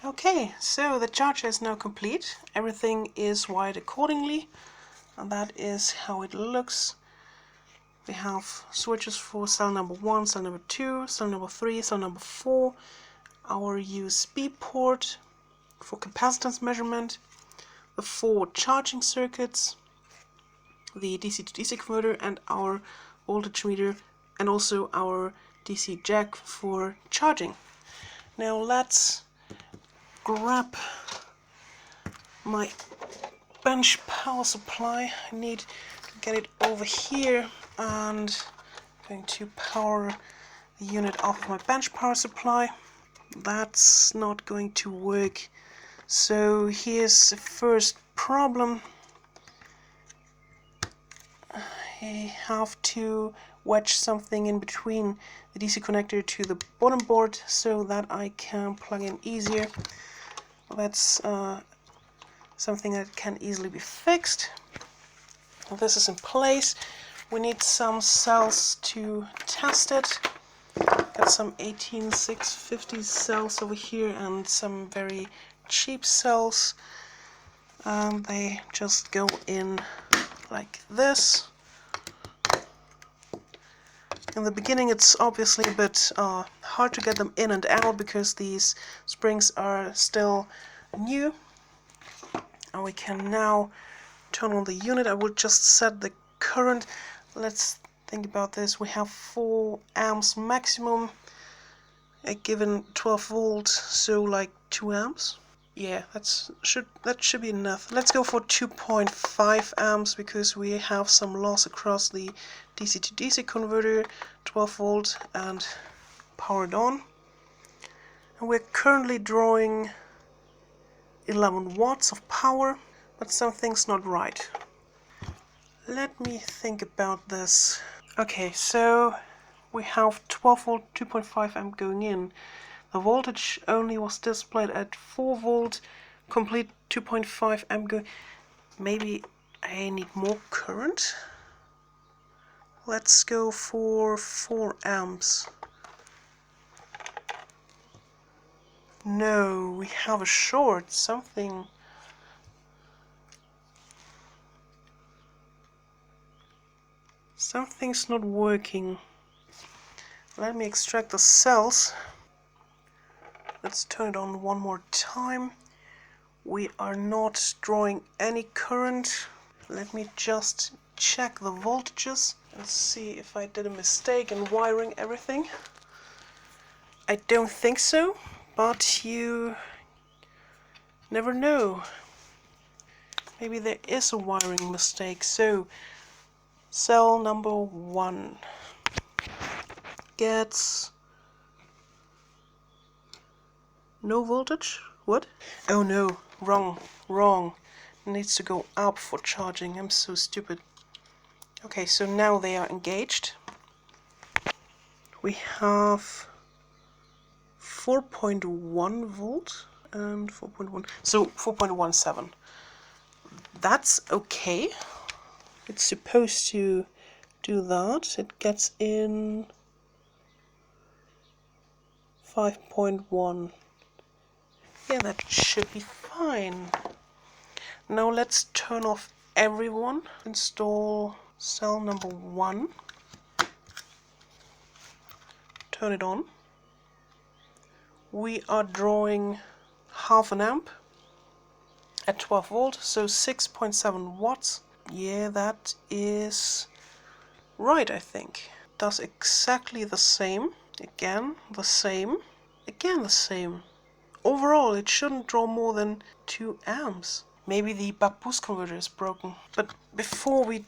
Okay, so the charger is now complete. Everything is wired accordingly, and that is how it looks. We have switches for cell number 1, cell number 2, cell number 3, cell number 4, our USB port for capacitance measurement, the 4 charging circuits, the DC to DC converter, and our voltage meter, and also our DC jack for charging. Now let's grab my bench power supply. I need to get it over here, and I'm going to power the unit off of my bench power supply. That's not going to work. So here's the first problem. I have to wedge something in between the DC connector to the bottom board so that I can plug in easier. That's something that can easily be fixed. This is in place. We need some cells to test it. Got some 18650 cells over here and some very cheap cells. They just go in like this. In the beginning it's obviously a bit hard to get them in and out because these springs are still new. And we can now turn on the unit. I will just set the current. Let's think about this. We have 4 amps maximum, given 12 volts, so like 2 amps. Yeah, that should be enough. Let's go for 2.5 amps because we have some loss across the DC to DC converter, 12 volt, and powered on. And we're currently drawing 11 watts of power, but something's not right. Let me think about this. Okay, so we have 12 volt, 2.5 amp going in. The voltage only was displayed at 4 volt, complete 2.5 amp going. Maybe I need more current? Let's go for 4 amps. No, we have a short, something's not working. Let me extract the cells. Let's turn it on one more time. We are not drawing any current. Let me just check the voltages and see if I did a mistake in wiring everything. I don't think so, but you never know. Maybe there is a wiring mistake. So cell number 1 gets no voltage. What? Oh no, wrong. It needs to go up for charging. I'm so stupid. Okay, so now they are engaged. We have 4.1 volt and 4.1, so 4.17. That's okay. It's supposed to do that. It gets in 5.1. Yeah, that should be fine. Now let's turn off everyone. Install cell number 1. Turn it on. We are drawing half an amp at 12 volt, so 6.7 watts. Yeah, that is right, I think. Does exactly the same. Again, the same. Again, the same. Overall, it shouldn't draw more than 2 amps. Maybe the buck boost converter is broken. But before we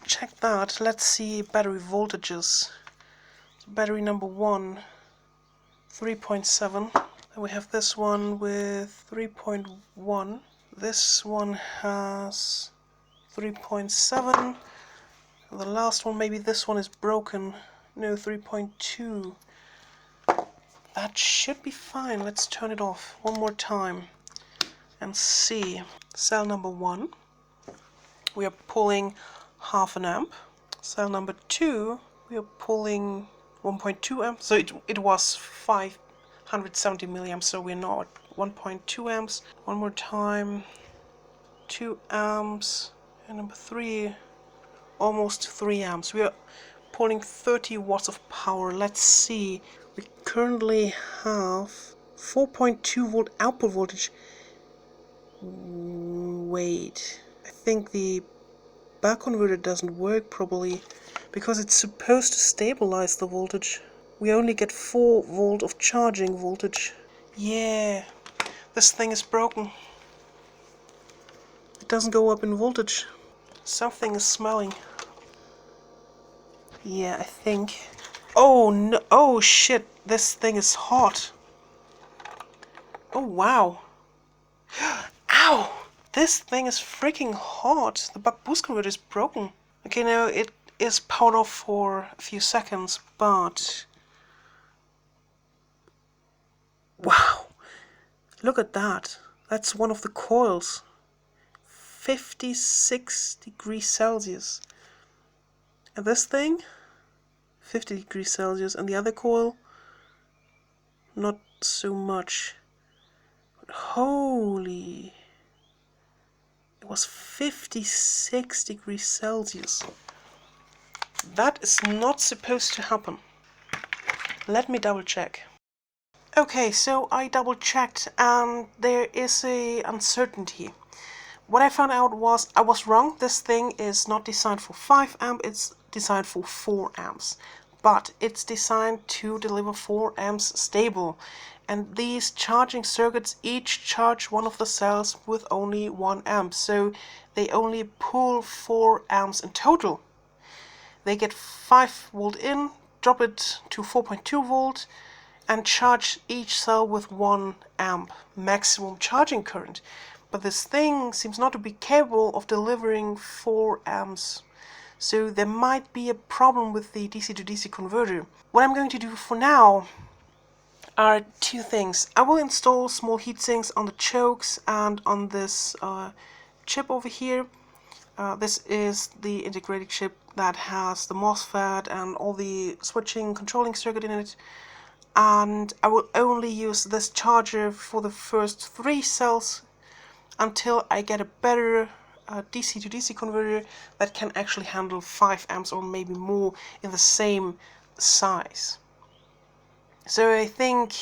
check that, let's see battery voltages. So battery number 1, 3.7. Then we have this one with 3.1. This one has 3.7. The last one, maybe this one is broken. No, 3.2. That should be fine. Let's turn it off one more time and see. Cell number 1, we are pulling half an amp. Cell number 2, we are pulling 1.2 amp. So it was 500 170 milliamps, so we're now at 1.2 amps. One more time, 2 amps, and number 3, almost 3 amps. We are pulling 30 watts of power. Let's see, we currently have 4.2 volt output voltage. Wait, I think the back converter doesn't work properly because it's supposed to stabilize the voltage. We only get 4 volt of charging voltage. Yeah, this thing is broken. It doesn't go up in voltage. Something is smelling. Yeah, I think. Oh no! Oh shit! This thing is hot. Oh wow! Ow! This thing is freaking hot. The buck boost converter is broken. Okay, now it is powered off for a few seconds, but wow! Look at that. That's one of the coils. 56 degrees Celsius. And this thing, 50 degrees Celsius, and the other coil, not so much. But holy, it was 56 degrees Celsius. That is not supposed to happen. Let me double check. Okay, so I double checked and there is a uncertainty. What I found out was I was wrong. This thing is not designed for 5 amp, it's designed for 4 amps. But it's designed to deliver 4 amps stable. And these charging circuits each charge one of the cells with only 1 amp. So they only pull 4 amps in total. They get 5 volt in, drop it to 4.2 volt, and charge each cell with 1 amp maximum charging current. But this thing seems not to be capable of delivering 4 amps. So there might be a problem with the DC to DC converter. What I'm going to do for now are 2 things. I will install small heat sinks on the chokes and on this chip over here. This is the integrated chip that has the MOSFET and all the switching controlling circuit in it. And I will only use this charger for the first 3 cells until I get a better DC to DC converter that can actually handle 5 amps or maybe more in the same size. So I think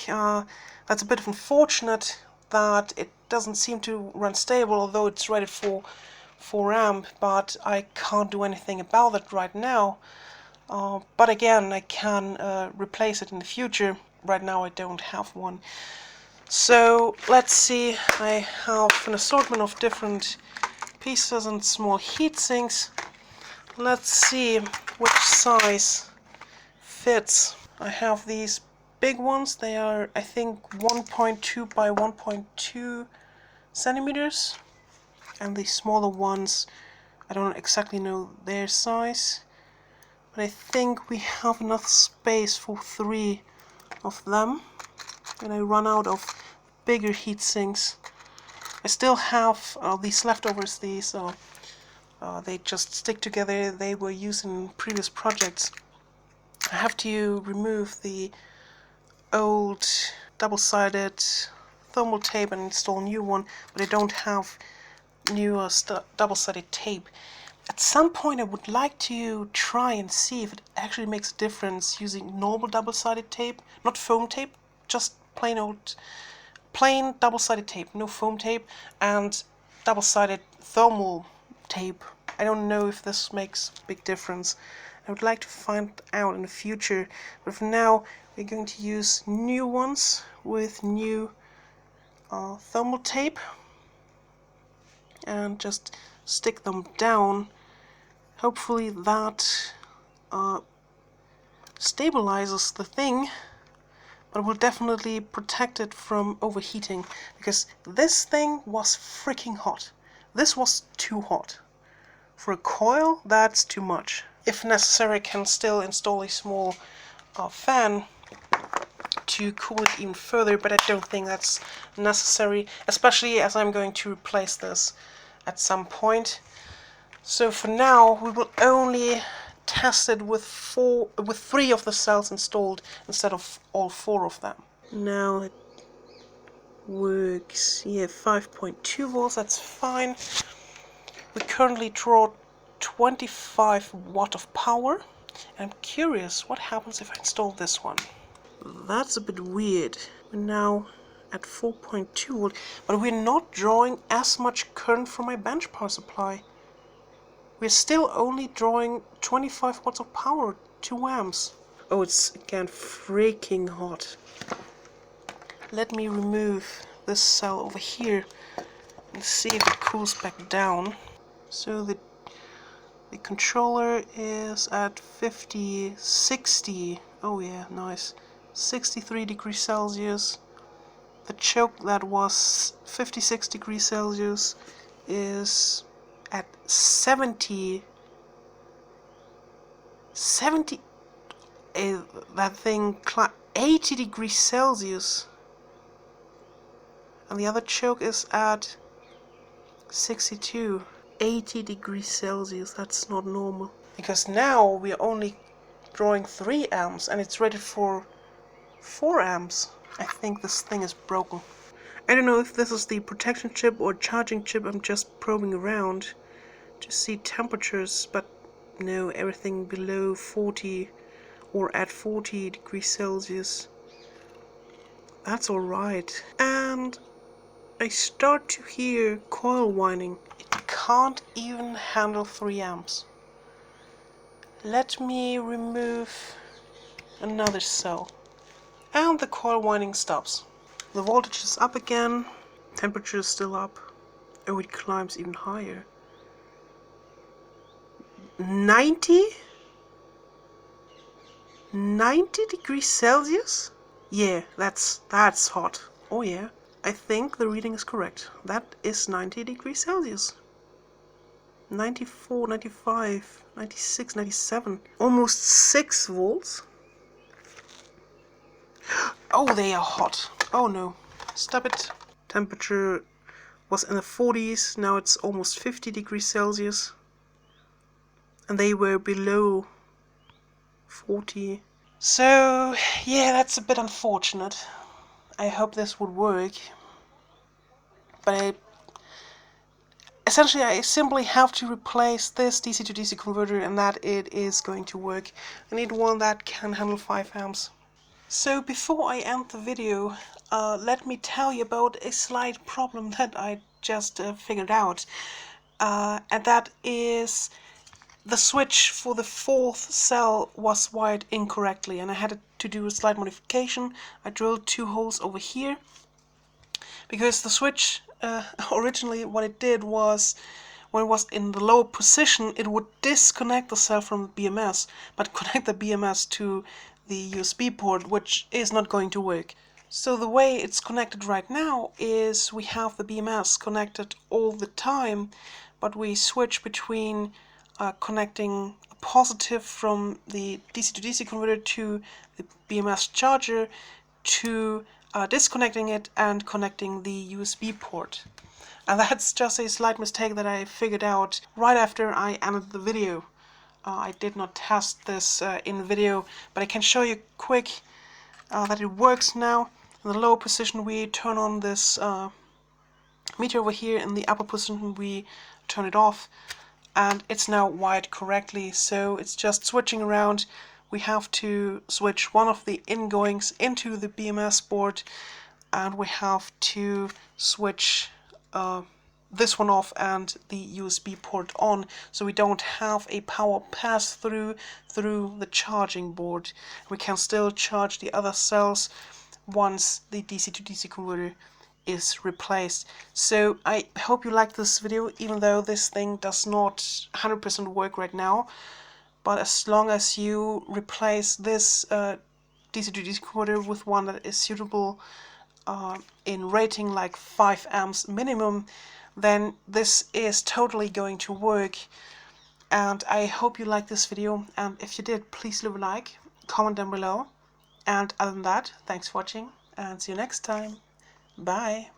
that's a bit unfortunate that it doesn't seem to run stable, although it's rated for 4 amp, but I can't do anything about it right now. But again, I can replace it in the future. Right now I don't have one. So let's see, I have an assortment of different pieces and small heat sinks. Let's see which size fits. I have these big ones. They are, I think, 1.2 by 1.2 centimeters. And the smaller ones, I don't exactly know their size. But I think we have enough space for 3 of them. When I run out of bigger heat sinks. I still have these leftovers. These they just stick together. They were used in previous projects. I have to remove the old double-sided thermal tape and install a new one, but I don't have new double-sided tape. At some point I would like to try and see if it actually makes a difference using normal double-sided tape, not foam tape, just plain double-sided tape, no foam tape, and double-sided thermal tape. I don't know if this makes a big difference. I would like to find out in the future, but for now we're going to use new ones with new thermal tape and just stick them down. Hopefully that stabilizes the thing, but will definitely protect it from overheating, because this thing was freaking hot. This was too hot. For a coil, that's too much. If necessary, I can still install a small fan to cool it even further, but I don't think that's necessary, especially as I'm going to replace this at some point. So for now, we will only test it with 3 of the cells installed instead of all 4 of them. Now it works. Yeah, 5.2 volts, that's fine. We currently draw 25 watt of power. I'm curious what happens if I install this one. That's a bit weird. We're now at 4.2 volt, but we're not drawing as much current from my bench power supply. We're still only drawing 25 watts of power, 2 amps. Oh, it's again freaking hot. Let me remove this cell over here and see if it cools back down. So the controller is at 60. Oh yeah, nice. 63 degrees Celsius. The choke that was 56 degrees Celsius is at 70. That thing 80 degrees Celsius. And the other choke is at 62. 80 degrees Celsius, that's not normal. Because now we are only drawing 3 amps and it's rated for 4 amps. I think this thing is broken. I don't know if this is the protection chip or charging chip. I'm just probing around to see temperatures, but no, everything below 40 or at 40 degrees Celsius. That's alright. And I start to hear coil whining. It can't even handle 3 amps. Let me remove another cell. And the coil whining stops. The voltage is up again. Temperature is still up. Oh, it climbs even higher. 90? 90 degrees Celsius? Yeah, that's hot. Oh yeah. I think the reading is correct. That is 90 degrees Celsius. 94, 95, 96, 97. Almost 6 volts. Oh, they are hot. Oh no. Stop it. Temperature was in the 40s. Now it's almost 50 degrees Celsius. And they were below 40. So, yeah, that's a bit unfortunate. I hope this would work. But essentially I simply have to replace this DC to DC converter and that it is going to work. I need one that can handle 5 amps. So before I end the video, let me tell you about a slight problem that I just figured out. And that is the switch for the 4th cell was wired incorrectly and I had to do a slight modification. I drilled 2 holes over here because the switch originally what it did was when it was in the lower position it would disconnect the cell from the BMS but connect the BMS to the USB port, which is not going to work. So the way it's connected right now is we have the BMS connected all the time, but we switch between connecting a positive from the DC to DC converter to the BMS charger to disconnecting it and connecting the USB port. And that's just a slight mistake that I figured out right after I ended the video. I did not test this in video, but I can show you quick that it works now. In the lower position we turn on this meter over here, in the upper position we turn it off, and it's now wired correctly, so it's just switching around. We have to switch one of the ingoings into the BMS board, and we have to switch this one off and the USB port on, so we don't have a power pass through the charging board. We can still charge the other cells once the DC to DC converter is replaced. So I hope you liked this video, even though this thing does not 100% work right now. But as long as you replace this DC to DC converter with one that is suitable in rating like 5 amps minimum, then this is totally going to work. And I hope you liked this video, and if you did, please leave a like, comment down below. And other than that, thanks for watching and see you next time. Bye.